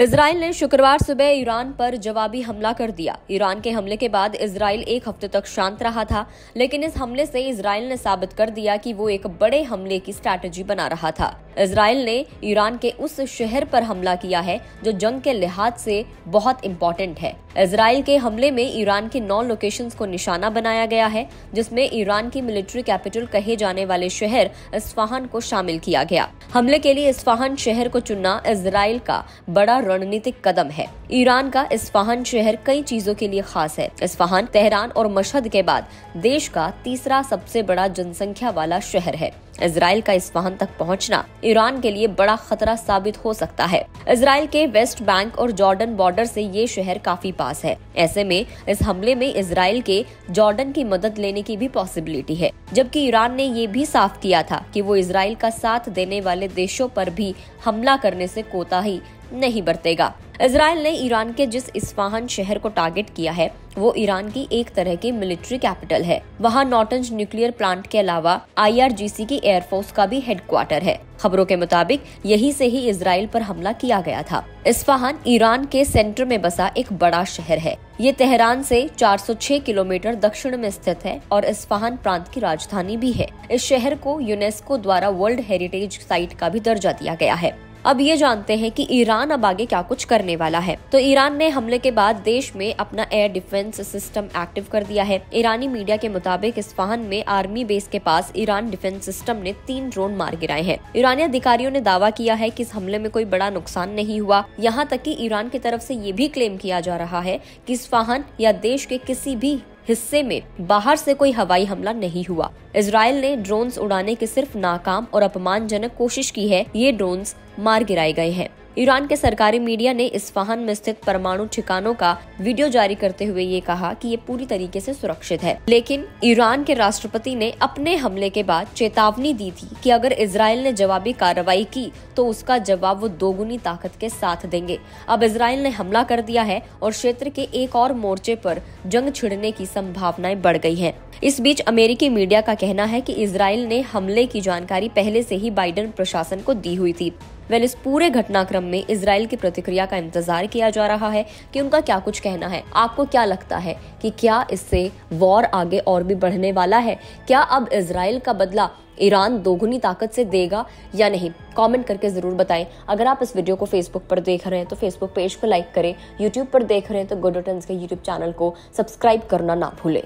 Israel ने शुक्रवार सुबह ईरान पर जवाबी हमला कर दिया। ईरान के हमले के बाद इजराइल एक हफ्ते तक शांत रहा था, लेकिन इस हमले से इजराइल ने साबित कर दिया कि वो एक बड़े हमले की स्ट्रैटेजी बना रहा था। इजराइल ने ईरान के उस शहर पर हमला किया है जो जंग के लिहाज से बहुत इंपॉर्टेंट है। इजराइल के हमले में ईरान के 9 लोकेशंस को निशाना बनाया गया है, जिसमें ईरान की मिलिट्री कैपिटल कहे जाने वाले शहर इस्फहान को शामिल किया गया। हमले के लिए इस्फहान शहर को चुनना इजराइल का बड़ा रणनीतिक कदम है। ईरान का इस्फहान शहर कई चीजों के लिए खास है। इस्फहान तेहरान और मशहद के बाद देश का तीसरा सबसे बड़ा जनसंख्या वाला शहर है। इजराइल का इस्फहान तक पहुंचना ईरान के लिए बड़ा खतरा साबित हो सकता है। इजराइल के वेस्ट बैंक और जॉर्डन बॉर्डर से ये शहर काफी पास है। ऐसे में इस हमले में इजराइल के जॉर्डन की मदद लेने की भी पॉसिबिलिटी है, जबकि ईरान ने ये भी साफ किया था कि वो इजराइल का साथ देने वाले देशों पर भी हमला करने से कोताही नहीं बरतेगा। इजराइल ने ईरान के जिस इस्फहान शहर को टारगेट किया है वो ईरान की एक तरह की मिलिट्री कैपिटल है। वहाँ नॉटंज न्यूक्लियर प्लांट के अलावा IRGC की एयरफोर्स का भी हेडक्वार्टर है। खबरों के मुताबिक यहीं से ही इजराइल पर हमला किया गया था। इस्फहान ईरान के सेंटर में बसा एक बड़ा शहर है। ये तेहरान से 406 किलोमीटर दक्षिण में स्थित है और इस्फहान प्रांत की राजधानी भी है। इस शहर को यूनेस्को द्वारा वर्ल्ड हेरिटेज साइट का भी दर्जा दिया गया है। अब ये जानते हैं कि ईरान अब आगे क्या कुछ करने वाला है। तो ईरान ने हमले के बाद देश में अपना एयर डिफेंस सिस्टम एक्टिव कर दिया है। ईरानी मीडिया के मुताबिक इस्फहान में आर्मी बेस के पास ईरान डिफेंस सिस्टम ने 3 ड्रोन मार गिराए हैं। ईरानी अधिकारियों ने दावा किया है कि इस हमले में कोई बड़ा नुकसान नहीं हुआ। यहाँ तक कि ईरान की तरफ से ये भी क्लेम किया जा रहा है कि इस्फहान या देश के किसी भी हिस्से में बाहर से कोई हवाई हमला नहीं हुआ। इजराइल ने ड्रोन्स उड़ाने की सिर्फ नाकाम और अपमानजनक कोशिश की है। ये ड्रोन्स मार गिराए गए हैं। ईरान के सरकारी मीडिया ने इस्फहान में स्थित परमाणु ठिकानों का वीडियो जारी करते हुए ये कहा कि ये पूरी तरीके से सुरक्षित है। लेकिन ईरान के राष्ट्रपति ने अपने हमले के बाद चेतावनी दी थी कि अगर इजराइल ने जवाबी कार्रवाई की तो उसका जवाब वो दोगुनी ताकत के साथ देंगे। अब इजराइल ने हमला कर दिया है और क्षेत्र के एक और मोर्चे पर जंग छिड़ने की संभावनाएं बढ़ गई हैं। इस बीच अमेरिकी मीडिया का कहना है कि इजराइल ने हमले की जानकारी पहले से ही बाइडेन प्रशासन को दी हुई थी। इस पूरे घटनाक्रम में इजराइल की प्रतिक्रिया का इंतजार किया जा रहा है कि उनका क्या कुछ कहना है। आपको क्या लगता है कि क्या इससे वॉर आगे और भी बढ़ने वाला है? क्या अब इजराइल का बदला ईरान दोगुनी ताकत से देगा या नहीं? कमेंट करके जरूर बताएं। अगर आप इस वीडियो को फेसबुक पर देख रहे हैं तो फेसबुक पेज को लाइक करें। यूट्यूब पर देख रहे हैं तो गुड रिटर्न्स के यूट्यूब चैनल को सब्सक्राइब करना ना भूलें।